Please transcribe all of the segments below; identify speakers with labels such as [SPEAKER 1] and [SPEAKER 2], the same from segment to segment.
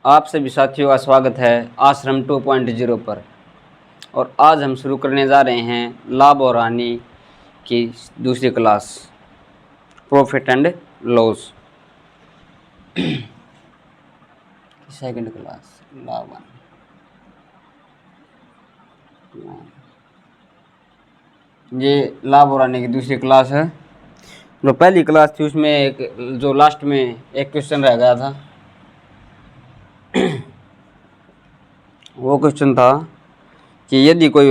[SPEAKER 1] आप सभी साथियों का स्वागत है आश्रम 2.0 पर। और आज हम शुरू करने जा रहे हैं लाभ और हानि की दूसरी class, profit and loss. Second class लाभ हानि। ये लाभ और हानि की दूसरी क्लास है। जो पहली क्लास थी उसमें जो लास्ट में एक क्वेश्चन रह गया था, वो क्वेश्चन था कि यदि कोई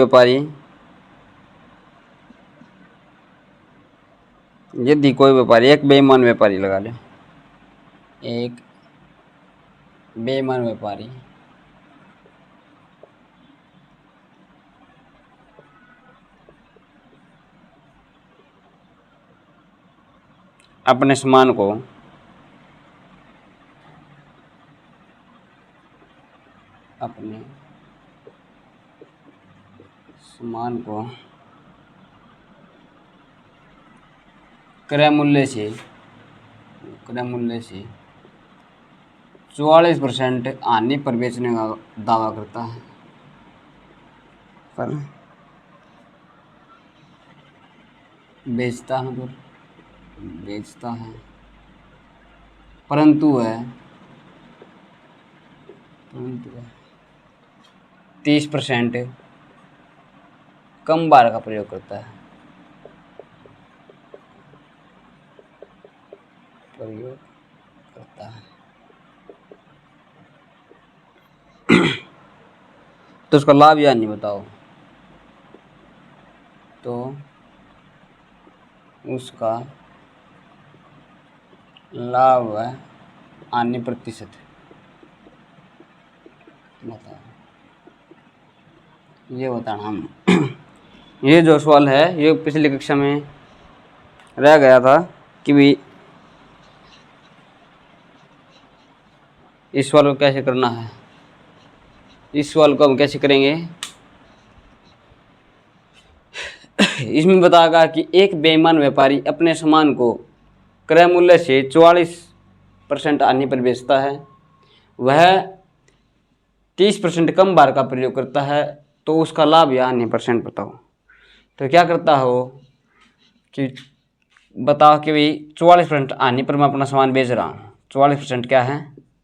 [SPEAKER 1] व्यापारी एक बेईमान व्यापारी लगा ले, एक बेईमान व्यापारी अपने सामान को क्रय मूल्य से 44% हानि पर बेचने का दावा करता है। पर बेचता है परंतु है 30% कम बार का प्रयोग करता है। तो उसका लाभ या नहीं बताओ। तो उसका लाभ है हानि प्रतिशत बताओ, ये बताना हम। ये जो सवाल है ये पिछली कक्षा में रह गया था कि भी इस सवाल को कैसे करना है। इस सवाल को हम कैसे करेंगे, इसमें बताएगा कि एक बेईमान व्यापारी अपने सामान को क्रय मूल्य से 44% हानि पर बेचता है, वह 30% कम बार का प्रयोग करता है, तो उसका लाभ या हानि परसेंट बताओ। तो क्या करता हो कि बताओ कि भाई 44% हानि पर मैं अपना सामान बेच रहा हूँ, 44% क्या है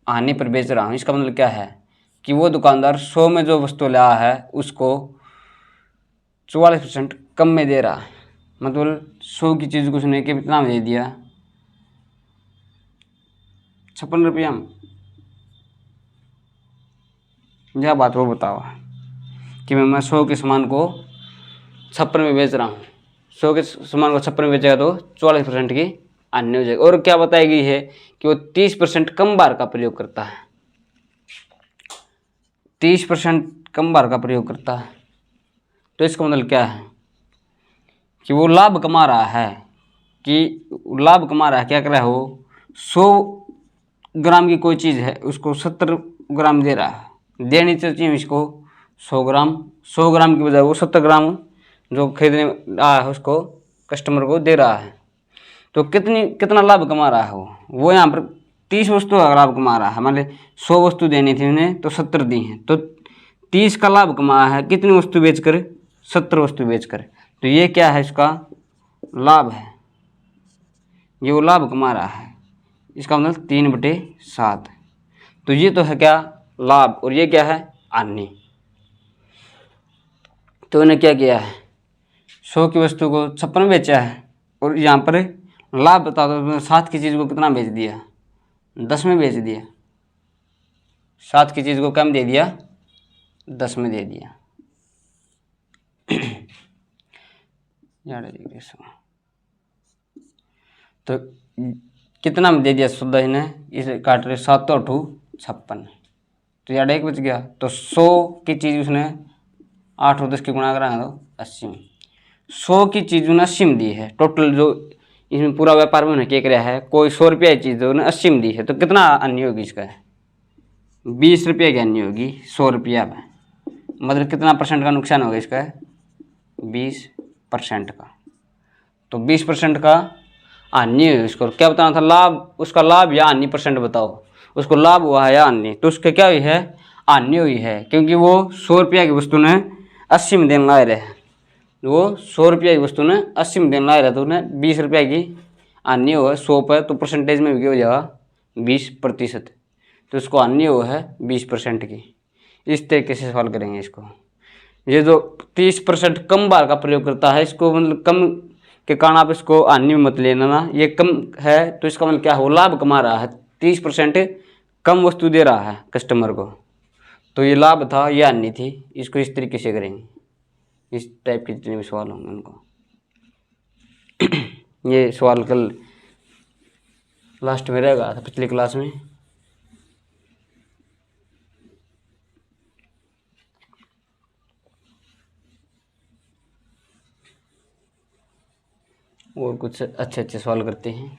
[SPEAKER 1] हानि पर बेच रहा हूँ। इसका मतलब क्या है कि वो दुकानदार 100 में जो वस्तु लाया है उसको 44% कम में दे रहा है। मतलब 100 की चीज़ को उसने कितना में दे दिया, 56 रुपया में। यह बात वो बताओ कि मैं 100 के सामान को 56 में बेच रहा हूँ, 100 के सामान को 56 में बेचेगा तो 44% की हानि हो जाएगी। और क्या बताई गई है कि वो 30% कम बार का प्रयोग करता है, 30% कम बार का प्रयोग करता है। तो इसका मतलब क्या है कि वो लाभ कमा रहा है, क्या कर रहा है, वो 100 ग्राम की कोई चीज़ है उसको 70 ग्राम दे रहा है। देनी चाहिए इसको 100 ग्राम की बजाय वो 70 ग्राम जो खरीदने आया है उसको कस्टमर को दे रहा है। तो कितना लाभ कमा रहा है वो यहाँ पर 30 वस्तु का लाभ कमा रहा है। मान ली 100 वस्तु देनी थी उन्हें तो 70 दी हैं, तो 30 का लाभ कमाया है कितनी वस्तु बेचकर, 70 वस्तु बेचकर। तो ये क्या है, इसका लाभ है, ये वो लाभ कमा रहा है। इसका मतलब 3/7। तो ये तो है क्या लाभ, और ये क्या है हानि। तो इन्हें क्या किया है, 100 की वस्तु को 56 में बेचा है, और यहाँ पर लाभ बता दो, 7 की चीज़ को कितना बेच दिया, 10 में बेच दिया। 7 की चीज़ को कम दे दिया, 10 में दे दिया। तो कितना में दे दिया शुद्ध ने, इसे काट रहे 7 तो 56, तो यार 1 बच गया। तो 100 की चीज़ उसने 8 और 10 की गुणा करा तो 80 में, 100 की चीज़ उन्हें 80 में दी है। टोटल जो इसमें पूरा व्यापार में उन्हें क्या कराया है, कोई 100 रुपया की चीज़ उन्हें 80 में दी है, तो कितना अन्य होगी इसका, 20 रुपये की अन्य होगी 100 रुपया में। मतलब कितना परसेंट का नुकसान होगा इसका, 20% का। तो 20% का हानि हुई उसको, क्या बताना था, लाभ, उसका लाभ या हानि परसेंट बताओ, उसको लाभ हुआ है या हानि, तो उसके क्या हुई है, हानि हुई है, क्योंकि वो 100 रुपया की वस्तु ने 80 में देने लाए रहे, वो 100 रुपया की वस्तु ने 80 में देने लाए रहे, तो उन्हें 20 रुपया की हानि हुआ 100 पर, तो परसेंटेज में भी हो जाएगा 20%, तो उसको हानि हुआ है 20% की। इस तरीके से सवाल करेंगे इसको। ये जो 30% कम बार का प्रयोग करता है, इसको मतलब कम के कारण आप इसको हानि में मत लेना ना, ये कम है तो इसका मतलब क्या हो, लाभ कमा रहा है, 30% कम वस्तु दे रहा है कस्टमर को, तो ये लाभ था, ये हानि थी। इसको इस तरीके से करेंगे, इस टाइप के जितने भी सवाल होंगे उनको। ये सवाल कल लास्ट में रहेगा था पिछली क्लास में। और कुछ अच्छे अच्छे सवाल करते हैं।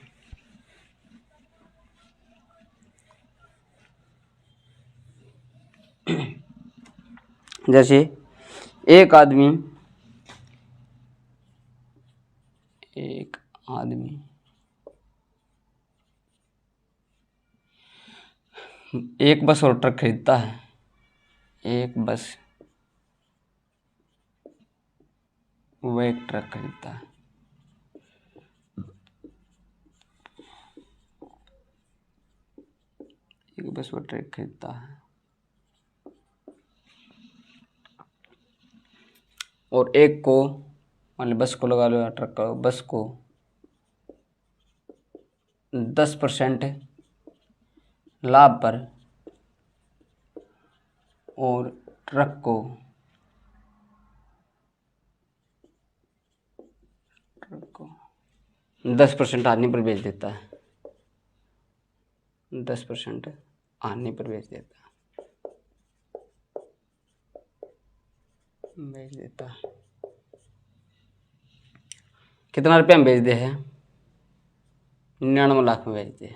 [SPEAKER 1] जैसे एक आदमी एक बस और ट्रक खरीदता है, एक बस वो एक ट्रक खरीदता है, एक बस वो ट्रक खरीदता है, और एक को, मान लो बस को लगा लो या ट्रक का, बस को 10% लाभ पर और ट्रक को 10% हानि पर बेच देता है, 10% हानि पर बेच देता है। कितना रुपया में बेच दे है, 99 लाख में बेच दे,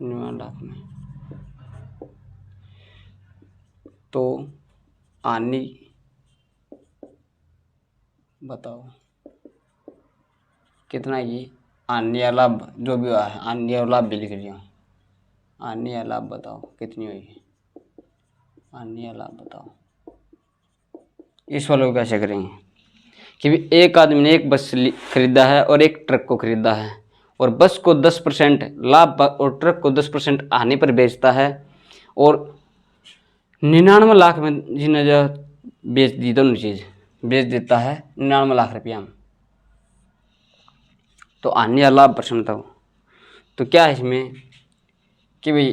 [SPEAKER 1] 99 लाख में, तो हानि बताओ कितना की, हानि या लाभ जो भी हुआ है, हानि और लाभ भी लिख लिया, हानि या लाभ बताओ कितनी हुई, हानि या लाभ बताओ। इस वालों को कैसे करेंगे कि भी एक आदमी ने एक बस खरीदा है और एक ट्रक को खरीदा है, और बस को 10% लाभ पर और ट्रक को 10% हानि पर बेचता है, और 99 लाख में जिन्हें जो बेच दी, दोनों चीज़ बेच देता है 99 लाख रुपया में, तो हानि या लाभ परसेंट था। तो क्या है इसमें कि भाई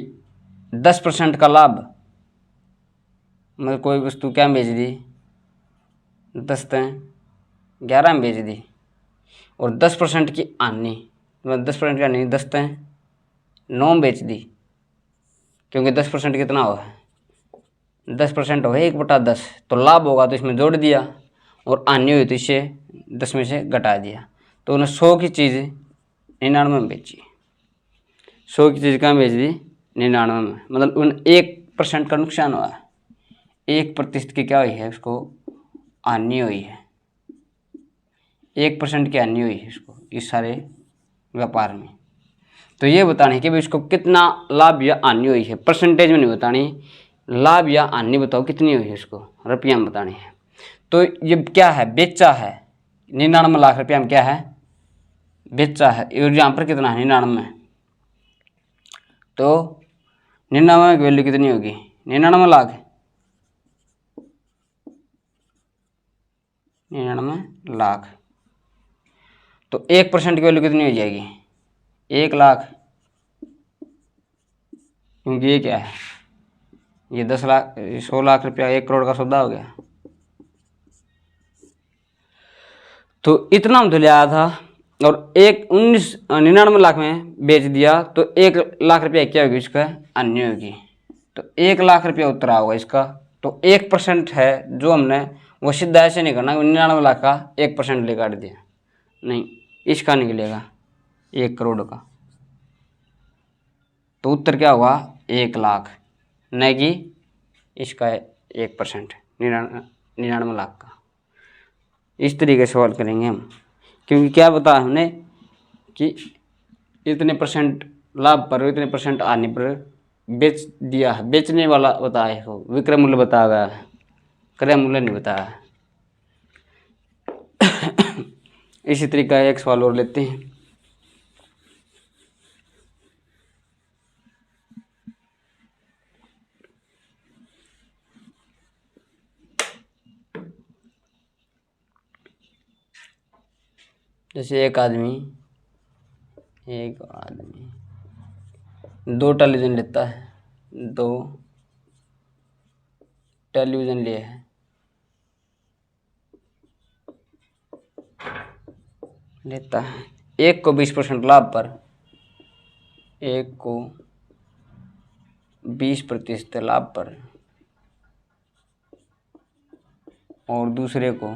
[SPEAKER 1] 10% का लाभ, मतलब कोई वस्तु क्या बेच दी, 10-11 में बेच दी, और 10% की हानि, मतलब 10% की हानि 10-9 में बेच दी, क्योंकि 10% कितना हुआ है, 10% हो 1/10, तो लाभ होगा तो इसमें जोड़ दिया, और हानि हुई तो इसे 10 में से घटा दिया, तो उन्हें 100 की चीज़ 99 में बेची, 100 की चीज़ कहाँ बेच दी, 99 में, मतलब उन 1% का नुकसान हुआ है, 1% की क्या हुई है उसको, हानि हुई है, 1% की हानि हुई है इसको, इस सारे व्यापार में। तो ये बतानी है कि भाई इसको कितना लाभ या हानि हुई है, परसेंटेज में नहीं बतानी, लाभ या हानि बताओ कितनी हुई है, इसको रुपया में बतानी है। तो ये क्या है, बेचा है 99 लाख रुपया में, क्या है, बेचा है, और यहाँ पर कितना है 99, तो 99 की वैल्यू कितनी होगी, 99 लाख, 99 लाख, तो 1% की वैल्यू कितनी हो जाएगी, 1 लाख, क्योंकि ये क्या है, ये 10 लाख 100 लाख रुपया 1 करोड़ का सौदा हो गया, तो इतना हम तो ले आया था, और 99 लाख में बेच दिया, तो 1 लाख रुपया क्या होगी इसका, हानि होगी, तो 1 लाख रुपया उतरा होगा इसका, तो 1% है जो हमने, वो सीधा ऐसे नहीं करना 99 लाख का 1% ले काट दिया, नहीं, इसका निकलेगा 1 करोड़ का, तो उत्तर क्या हुआ 1 लाख, न कि इसका 1%, 99 लाख का। इस तरीके से सवाल करेंगे हम, क्योंकि क्या बताया हमने कि इतने परसेंट लाभ पर इतने परसेंट आने पर बेच दिया है, बेचने वाला बताया है, विक्रय मूल्य बताया गया है, क्रय मूल्य नहीं बताया। इसी तरीके का एक सवाल और लेते हैं। जैसे एक आदमी 2 टेलीविज़न लेता है, 2 टेलीविज़न लिए है, लेता है, एक को 20% लाभ पर, एक को 20% लाभ पर और दूसरे को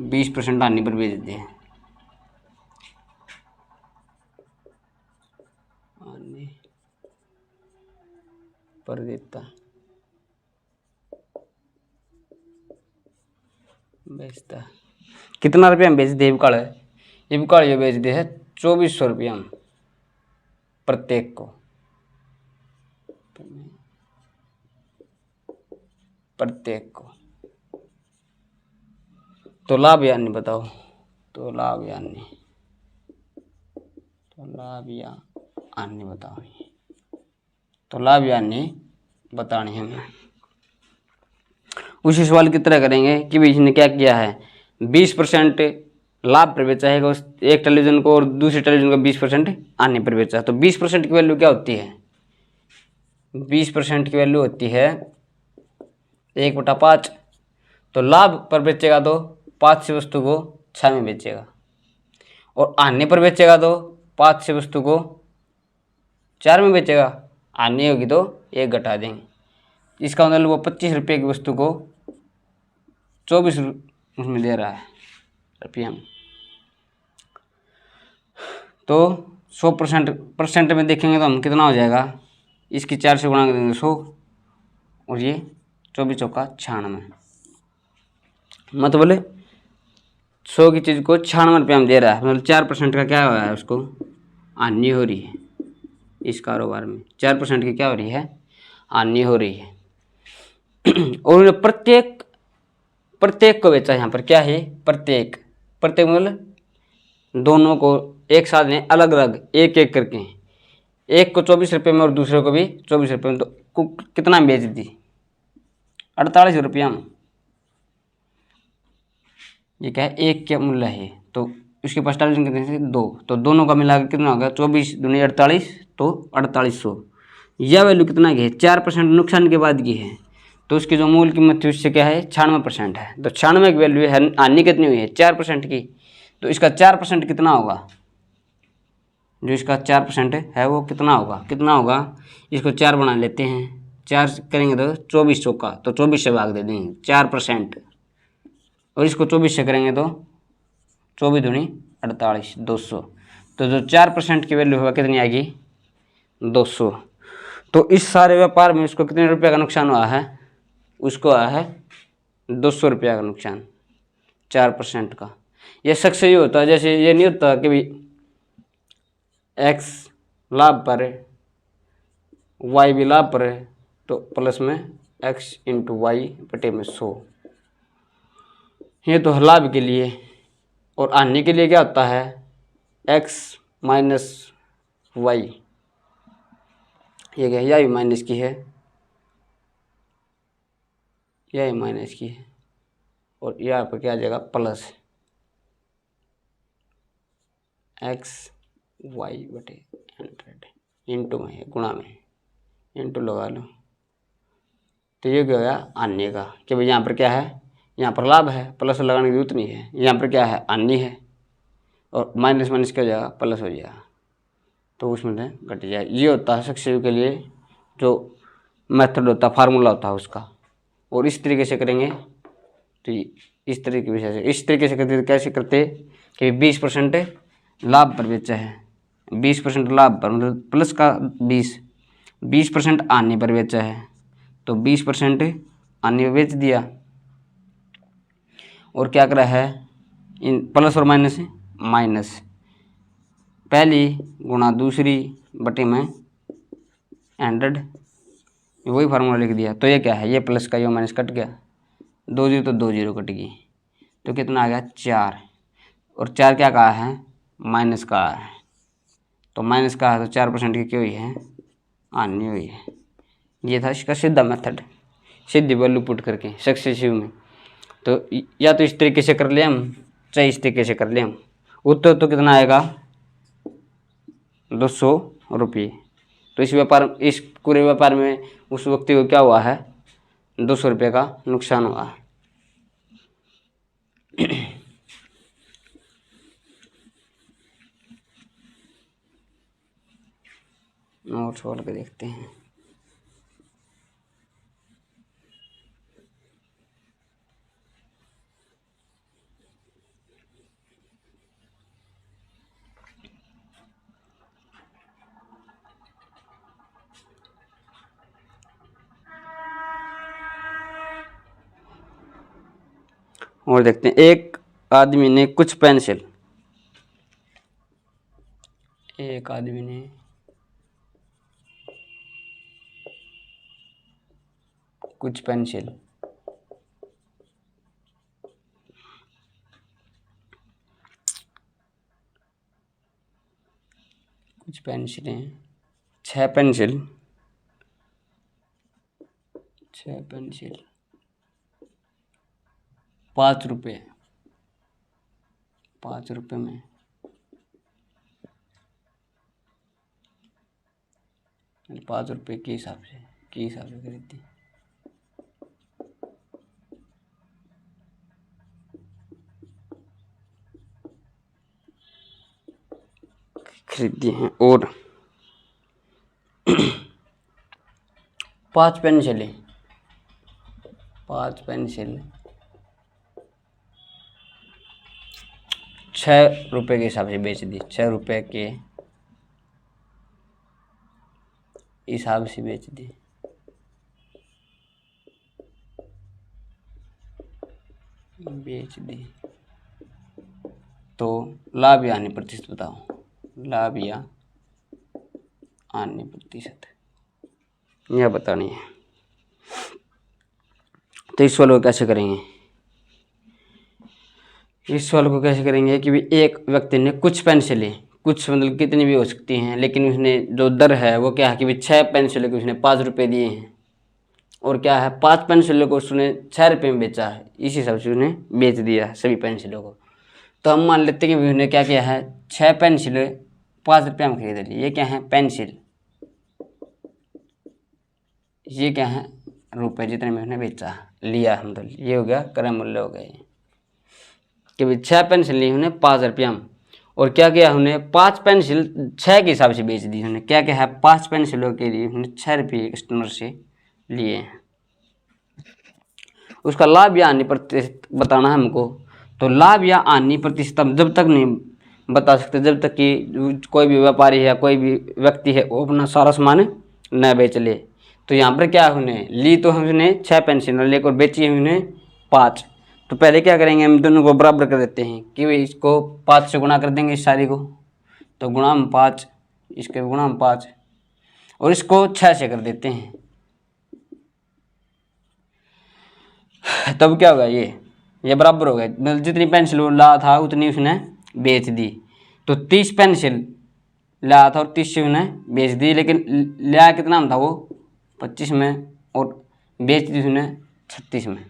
[SPEAKER 1] 20% हानि पर बेच दिए। हानि पर देता बेचता है। कितना रुपया में बेच दे इबकाड़ ये बेच दे है 2400 रुपया में प्रत्येक को, तो लाभ या नहीं बताओ, तो लाभ या हानि बताओ, तो लाभ या हानि बतानी है हमें। उसी सवाल की तरह करेंगे कि भाई इसने क्या किया है, 20% लाभ पर बेचा है एक टेलीविज़न को और दूसरे टेलीविज़न को 20% हानि पर बेचा। तो 20% की वैल्यू क्या होती है, 20% की वैल्यू होती है 1/5। तो लाभ पर बेचेगा तो 5 से वस्तु को 6 में बेचेगा, और हानि पर बेचेगा तो 5 से वस्तु को 4 में बेचेगा। हानि होगी तो 1 घटा देंगे, इसका मतलब वो 25 रुपये की वस्तु को 24 उसमें दे रहा है रुपया में। तो 100% में देखेंगे तो हम कितना हो जाएगा, इसकी 4 से गुणा कर देंगे 100, और ये 24 चौका 96, मतलब 100 की चीज़ को 96 रुपया में दे रहा है, मतलब 4% का क्या हो रहा है, उसको हानि हो रही है। इस कारोबार में 4% की क्या हो रही है, हानि हो रही है। और प्रत्येक को बेचा, यहाँ पर क्या है, प्रत्येक मतलब दोनों को एक साथ में अलग अलग एक एक करके, एक को 24 रुपये में और दूसरे को भी 24 रुपये में, तो कितना बेच दी, 48 रुपया में। ये क्या है, एक क्या मूल्य है, तो इसके पास टेलीविज़न कितने थे, 2, तो दोनों का मिलाकर कितना होगा, 24 दूनी 48, तो 4800। यह वैल्यू कितना की है, 4% नुकसान के बाद की है, तो उसकी जो मूल कीमत थी उससे क्या है 96% है। तो 96 की वैल्यू है, हानि कितनी हुई है 4% की, तो इसका 4% कितना होगा, जो इसका 4% है वो कितना होगा, इसको 4 बना लेते हैं, 4 करेंगे तो 24 चौका, तो 24 से भाग दे देंगे 4%, और इसको 24 से करेंगे तो 24 दूनी 48, 200। तो जो 4% की वैल्यू होगा कितनी आएगी, 200। तो इस सारे व्यापार में उसको कितने रुपये का नुकसान हुआ है, उसको आया है 200 रुपया का नुकसान 4% का। ये शख्स ये होता है, जैसे ये नहीं होता कि भाई एक्स लाभ पर है, वाई भी लाभ पर है, तो प्लस में एक्स इंटू वाई बटे में 100, ये तो लाभ के लिए। और हानि के लिए क्या होता है, एक्स माइनस वाई, ये क्या है, यह माइनस की है, यह माइनस की है, और यहाँ पर क्या आ जाएगा प्लस एक्स वाई बटे 100 इंटू में गुणा में इंटू लगा लो। तो ये क्या हो गया हानि का, कि भाई यहाँ पर क्या है, यहाँ पर लाभ है, प्लस लगाने की जरूरत नहीं है, यहाँ पर क्या है हानि है, और माइनस माइनस क्या हो जाएगा प्लस हो जाएगा, तो उसमें घट जाए। ये होता है सक्सेसिव के लिए जो मेथड होता है, फार्मूला होता है उसका। और इस तरीके से करेंगे तो इस तरीके से करते, कैसे करते कि 20% लाभ पर बेचा है, 20% लाभ पर मतलब प्लस का 20% हानि पर बेचा है, तो 20% अन्य में बेच दिया। और क्या करा है, इन प्लस और माइनस माइनस, पहली गुणा दूसरी बटे में 100, वही फार्मूला लिख दिया। तो ये क्या है, ये प्लस का ये माइनस कट गया, 2 जीरो तो 2 जीरो कट गई, तो कितना आ गया 4। और 4 क्या कहा है, माइनस का है, तो माइनस का है तो 4% की क्या हुई है, आनी हुई है। ये था इसका सीधा मेथड, सीधी वैल्यू पुट करके सक्सेसिव में। तो या तो इस तरीके से कर लिया हम, चाहे इस तरीके से कर लिया हम। उत्तर तो कितना आएगा, 200 रुपये। तो इस व्यापार, इस पूरे व्यापार में उस व्यक्ति को क्या हुआ है, 200 रुपये का नुकसान हुआ है। और छोड़ के देखते हैं। और देखते हैं, एक आदमी ने कुछ पेंसिल, एक आदमी ने कुछ पेंसिल कुछ पेंसिलें 6 पेंसिल 5 रुपये, 5 रुपये में 5 रुपये के हिसाब से खरीदी। खरीदी हैं। और 5 पेंसिलें 6 रुपये के हिसाब से बेच दी, 6 रुपये के हिसाब से बेच दी। तो लाभ या हानि प्रतिशत बताओ, लाभ या हानि प्रतिशत यह बतानी है। तो इस सवाल को कैसे करेंगे, इस सवाल को कैसे करेंगे कि भी एक व्यक्ति ने कुछ पेंसिलें, कुछ मतलब कितनी भी हो सकती हैं, लेकिन उसने जो दर है वो क्या है कि भी 6 पेंसिलों के उसने 5 रुपये दिए हैं। और क्या है, 5 पेंसिलों को उसने 6 रुपये में बेचा है, इस हिसाब से उसने बेच दिया है सभी पेंसिलों को। तो हम मान लेते हैं कि उसने क्या किया है, 6 पेंसिलें 5 रुपये में खरीद ली। ये क्या है, पेंसिल, ये क्या है, रुपये जितने में उसने बेचा लिया, मतलब ये हो गया क्रय मूल्य हो गया कि भाई 6 पेंसिल ली उन्हें 5 रुपया में। और क्या किया उन्हें, 5 पेंसिल 6 के हिसाब से बेच दी उन्हें। क्या क्या है, 5 पेंसिलों के लिए उन्हें 6 रुपये कस्टमर से लिए हैं। उसका लाभ या हानि प्रतिशत बताना है हमको। तो लाभ या हानि प्रतिशत हम जब तक नहीं बता सकते जब तक कि कोई भी व्यापारी है, कोई भी व्यक्ति है, वो अपना सारा सामान न बेच ले। तो यहाँ पर क्या उन्हें ली, तो हमने 6 पेंसिल लेकर बेची उन्हें 5। तो पहले क्या करेंगे, हम दोनों को बराबर कर देते हैं कि भाई इसको 5 से गुणा कर देंगे इस सारी को, तो गुणा हम 5, इसके गुणा हम 5, और इसको 6 से कर देते हैं। तब क्या होगा, ये बराबर हो गया, मतलब जितनी पेंसिल वो ला था उतनी उसने बेच दी। तो 30 पेंसिल लाया था और 30 से उसने बेच दी, लेकिन लिया कितना में था वो 25 में, और बेच दी उसने 36 में।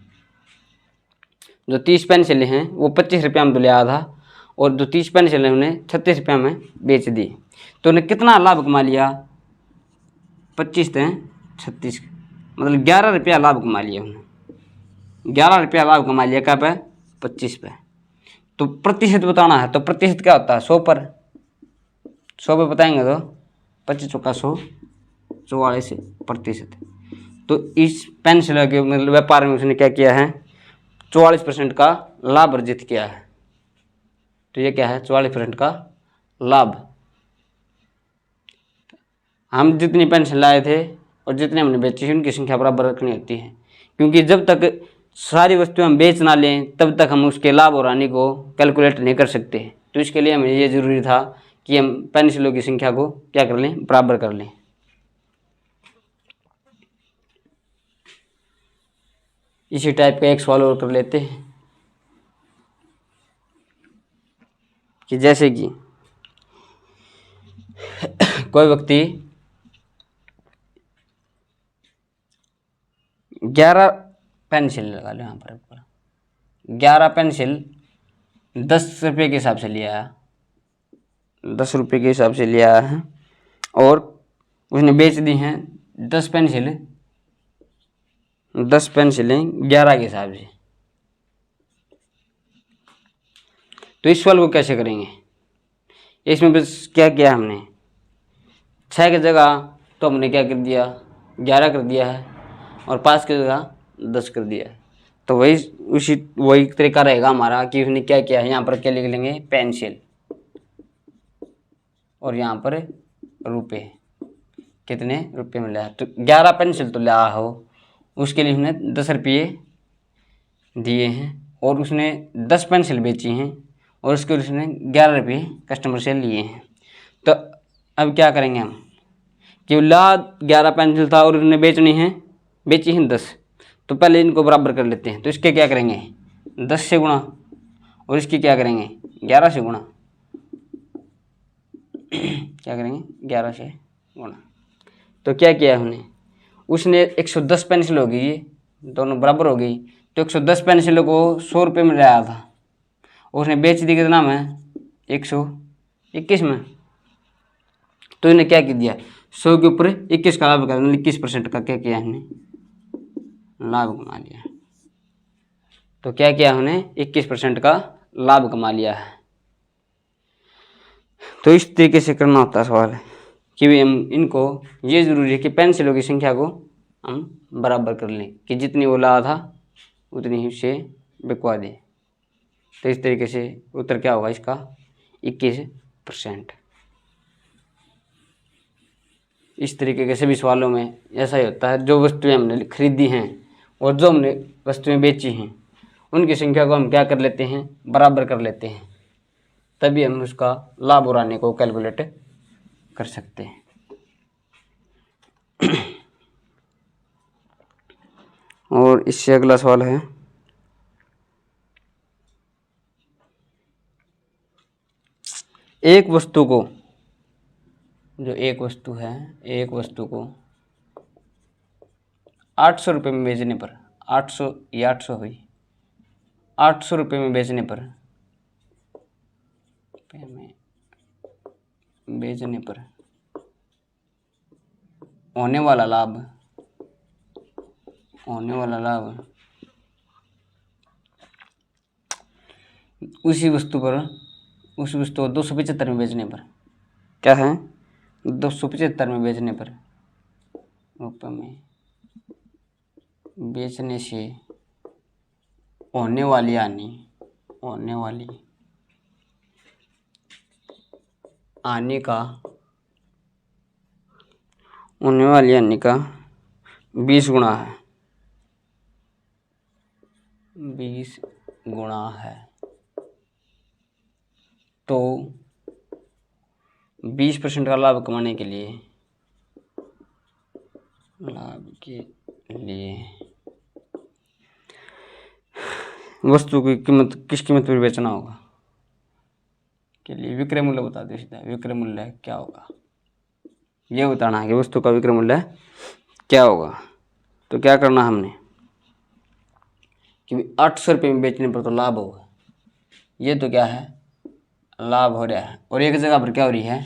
[SPEAKER 1] जो 30 पेंसिलें हैं वो 25 रुपये में तो लिया था, और जो 30 पेंसिलें उन्हें 36 रुपये में बेच दी। तो उन्हें कितना लाभ कमा लिया, 25 से 36, मतलब 11 रुपया लाभ कमा लिया उन्हें। 11 रुपया लाभ कमा लिया क्या पे, 25 पे। तो प्रतिशत बताना है, तो प्रतिशत क्या होता है, 100 पर 100 पे बताएंगे तो 25 चौका 100, 44%। तो इस पेंसिल के मतलब व्यापार में उसने क्या किया है, 44% का लाभ अर्जित किया है। तो ये क्या है, 44% का लाभ। हम जितनी पेंसिल लाए थे और जितने हमने बेची है उनकी संख्या बराबर रखनी होती है, क्योंकि जब तक सारी वस्तुएं हम बेच ना लें तब तक हम उसके लाभ और हानि को कैलकुलेट नहीं कर सकते। तो इसके लिए हमें ये ज़रूरी था कि हम पेंसिलों की संख्या को क्या कर लें, बराबर कर लें। इसी टाइप का एक सवाल और कर लेते हैं कि जैसे कि कोई व्यक्ति 11 पेंसिल लगा लो, यहाँ पर 11 पेंसिल 10 रुपये के हिसाब से लिया है, 10 रुपये के हिसाब से लिया है और उसने बेच दी हैं 10 पेंसिलें 11 के हिसाब से। तो इस सवाल को कैसे करेंगे? इसमें बस क्या किया हमने, 6 की जगह तो हमने क्या कर दिया, 11 कर दिया है और 5 की जगह 10 कर दिया है। तो वही तरीका रहेगा हमारा कि उसने क्या किया है, यहाँ पर क्या लिख लेंगे, पेंसिल, और यहाँ पर रुपये, कितने रुपये में लिया। तो 11 पेंसिल तो लिया हो, उसके लिए उसने 10 रुपये दिए हैं और उसने 10 पेंसिल बेची हैं और उसके लिए उसने 11 रुपये कस्टमर से लिए हैं। तो अब क्या करेंगे हम कि ला 11 पेंसिल था और उसने बेची हैं 10, तो पहले इनको बराबर कर लेते हैं। तो इसके क्या करेंगे, 10 से गुणा, और इसकी क्या करेंगे, 11 से गुणा, क्या करेंगे, 11 से गुणा। तो क्या किया हमने, उसने 110 पेंसिल हो गई, ये दोनों बराबर हो गई। तो 110 पेंसिलों को 100 रुपये में लाया था, उसने बेच दी कितना में, 121 में। तो इन्हें क्या कर दिया, 100 के ऊपर 21 का लाभ कर, 21% का क्या किया हमने, लाभ कमा लिया। तो क्या किया हमने, 21% का लाभ कमा लिया है। तो इस तरीके से करना होता है सवाल कि भी हम इनको, ये ज़रूरी है कि पेंसिलों की संख्या को हम बराबर कर लें कि जितनी वो लाया था उतनी ही उसे बिकवा दें। तो इस तरीके से उत्तर क्या होगा इसका, 21%। इस तरीके के सभी सवालों में ऐसा ही होता है, जो वस्तुएं हमने खरीदी हैं और जो हमने वस्तुएं बेची हैं उनकी संख्या को हम क्या कर लेते हैं, बराबर कर लेते हैं, तभी हम उसका लाभ और हानि को कैलकुलेट कर सकते हैं। और इससे अगला सवाल है, एक वस्तु को, जो एक वस्तु है, एक वस्तु को 800 रुपये में बेचने पर, 800 या 800 हुई, 800 रुपये में बेचने पर होने वाला लाभ उसी वस्तु को 275 में बेचने पर, क्या है, 275 में बेचने पर, रुपये में बेचने से होने वाली हानि का 20 गुना है, 20 गुना है। तो 20% का लाभ कमाने के लिए वस्तु की कीमत किस कीमत पर बेचना होगा, के लिए विक्रय मूल्य बता दो सीधा, विक्रय मूल्य क्या होगा, ये बताना है कि वस्तु का विक्रय मूल्य क्या होगा। तो क्या करना हमने कि 800 रुपये में बेचने पर तो लाभ होगा, ये तो क्या है, लाभ हो रहा है, और एक जगह पर क्या हो रही है,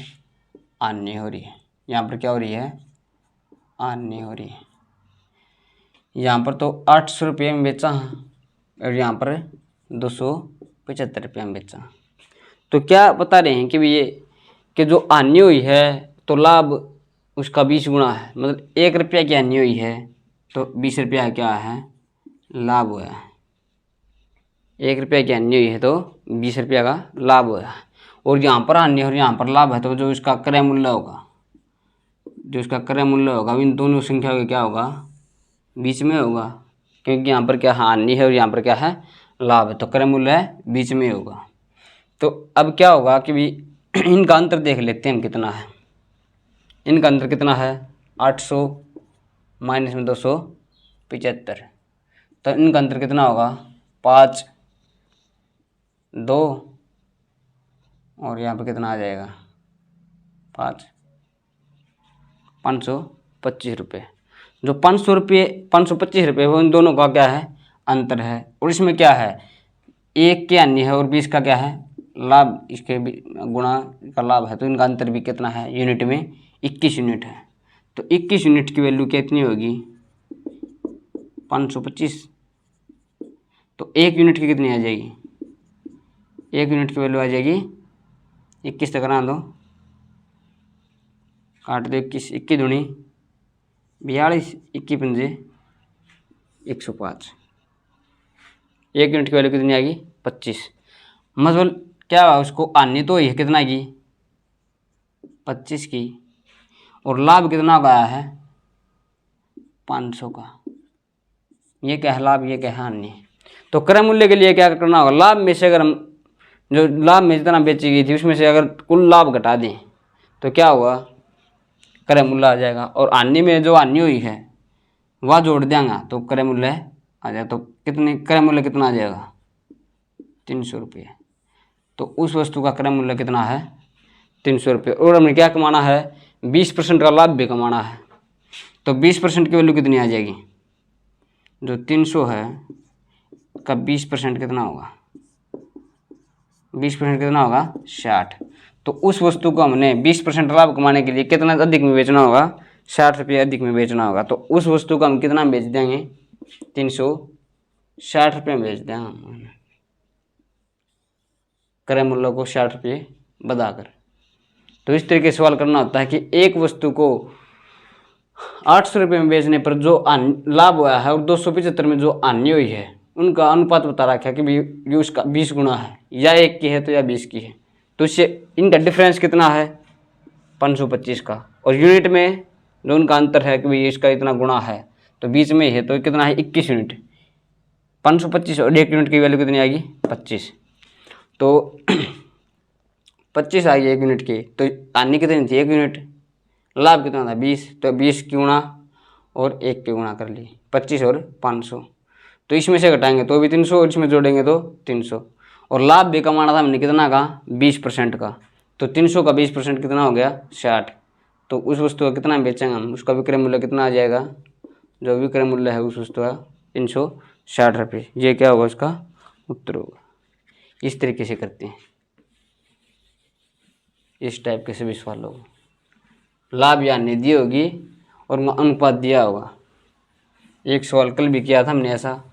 [SPEAKER 1] हानि हो रही है। यहाँ पर क्या हो रही है, हानि हो रही है। यहाँ पर तो 800 रुपये में बेचा है और यहाँ पर 275 रुपये में बेचा। तो क्या बता रहे हैं कि भी ये कि जो हानि हुई है तो लाभ उसका 20 गुना है, मतलब 1 रुपया की हानि हुई है तो 20 रुपया क्या है, लाभ हुआ है। 1 रुपया की हानि हुई है तो 20 रुपया का लाभ हुआ है। और यहाँ पर हानि और यहाँ पर लाभ है, तो जो इसका क्रय मूल्य होगा जो इसका क्रय मूल्य होगा इन दोनों संख्याओं का क्या होगा, बीच में होगा, क्योंकि यहाँ पर क्या हानि है और यहाँ पर क्या है, लाभ है, तो क्रय मूल्य है बीच में होगा। तो अब क्या होगा कि भी इनका अंतर देख लेते हैं हम कितना है। इनका अंतर कितना है, 800 माइनस में 275, तो इनका अंतर कितना होगा, 5, 2 और यहाँ पर कितना आ जाएगा, 525 रुपये। जो 525 रुपये वो इन दोनों का क्या है, अंतर है। और इसमें क्या है, 1 की हानि है और 20 का क्या है, लाभ, इसके भी गुणा का लाभ है, तो इनका अंतर भी कितना है, यूनिट में 21 यूनिट है। तो 21 यूनिट की वैल्यू कितनी होगी, 525। तो 1 यूनिट की कितनी आ जाएगी, 1 यूनिट की वैल्यू आ जाएगी 21 तक करा दो, काट दो 21, 21 दूनी 42, 21 पंजे 105। 1 यूनिट की वैल्यू कितनी आएगी, 25। मतलब क्या हुआ, उसको हानि तो ये कितना की, 25 की, और लाभ कितना गया है, 500 का। ये क्या है, लाभ, ये क्या है, हानि। तो क्रय मूल्य के लिए क्या करना होगा, लाभ में से अगर हम जो लाभ में जितना बेची गई थी उसमें से अगर कुल लाभ घटा दें तो क्या होगा, क्रय मूल्य आ जाएगा। और हानि में जो हानि हुई है वह जोड़ देंगे तो क्रय मूल्य आ जाएगा। तो कितने, क्रय मूल्य कितना आ जाएगा, 300 रुपये। तो उस वस्तु का क्रय मूल्य कितना है, 300 रुपये। और हमें क्या कमाना है, 20% का लाभ भी कमाना है। तो 20% की वैल्यू कितनी आ जाएगी, जो 300 है का 20% कितना होगा, 20% कितना होगा, 60। तो उस वस्तु को हमने 20% लाभ कमाने के लिए कितना अधिक में बेचना होगा, 60 रुपये अधिक में बेचना होगा। तो उस वस्तु को हम कितना में बेच देंगे, 360 रुपये में बेच देंगे हम, क्रय मूल्य को 60 रुपये बढ़ाकर। तो इस तरीके से सवाल करना होता है कि एक वस्तु को 800 रुपये में बेचने पर जो लाभ हुआ है और 275 में जो हानि हुई है उनका अनुपात बता रखा है कि भी उसका 20 गुना है, या 1 की है तो या 20 की है। तो इससे इनका डिफरेंस कितना है, 525 का। और यूनिट में जो उनका अंतर है कि भाई इसका इतना गुना है, तो बीच में है तो कितना है, 21 यूनिट। 525 और 1 यूनिट की वैल्यू कितनी आएगी, 25। तो 25 आ गई 1 यूनिट की। तो हानि कितनी थी, 1 यूनिट। लाभ कितना था, 20। तो 20 की गुणा और 1 की गुणा कर ली, 25 और 500। तो इसमें से घटाएंगे तो भी 300 और इसमें जोड़ेंगे तो 300। और लाभ भी कमाना था हमने कितना का, 20% का। तो 300 का 20% कितना हो गया, 60। तो उस वस्तु का कितना बेचेंगे हम, उसका विक्रय मूल्य कितना आ जाएगा, जो विक्रय मूल्य है उस वस्तु का 360 रुपये। ये क्या होगा, उसका उत्तर होगा। इस तरीके से करते हैं, इस टाइप के सभी सवाल होगा। लाभ या हानि दी होगी और अनुपात दिया होगा। एक सवाल कल भी किया था हमने ऐसा।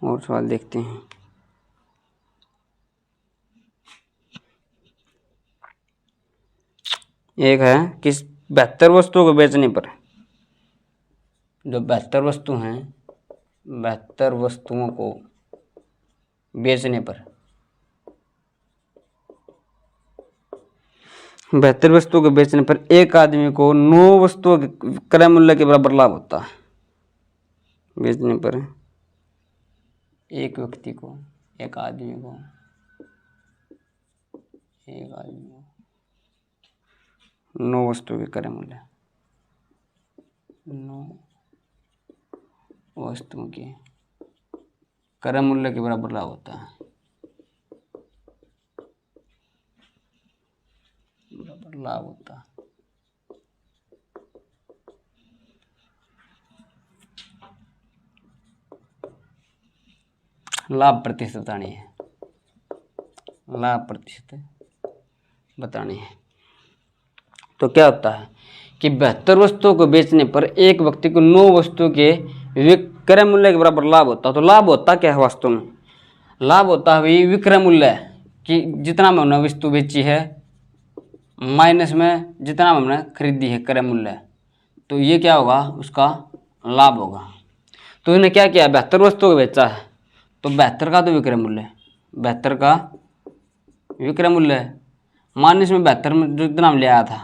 [SPEAKER 1] और सवाल देखते हैं। एक है कि 72 वस्तुओं को बेचने पर, जो 72 वस्तु हैं, 72 वस्तुओं को बेचने पर, 72 वस्तुओं को बेचने पर एक आदमी को 9 वस्तुओं के क्रय मूल्य के बराबर लाभ होता है। बेचने पर एक व्यक्ति को, एक आदमी को 9 वस्तुओं के क्रय मूल्य, 9 वस्तुओं के क्रय मूल्य के बराबर लाभ होता है, बराबर लाभ होता है। लाभ प्रतिशत बतानी है, लाभ प्रतिशत बतानी है। तो क्या होता है कि 72 वस्तुओं को बेचने पर एक व्यक्ति को 9 वस्तुओं के विक्रय मूल्य के बराबर लाभ होता है। तो लाभ होता क्या है वास्तव में, लाभ होता है वही विक्रय मूल्य कि जितना में हमने वस्तु बेची है माइनस में जितना हमने खरीदी है क्रय मूल्य। तो ये क्या होगा, उसका लाभ होगा। तो इन्हें क्या किया, 72 वस्तुओं को बेचा है, तो 72 का तो विक्रय मूल्य है, 72 का विक्रय मूल्य है। मान इसमें 72 में जो इतना हम ले आया था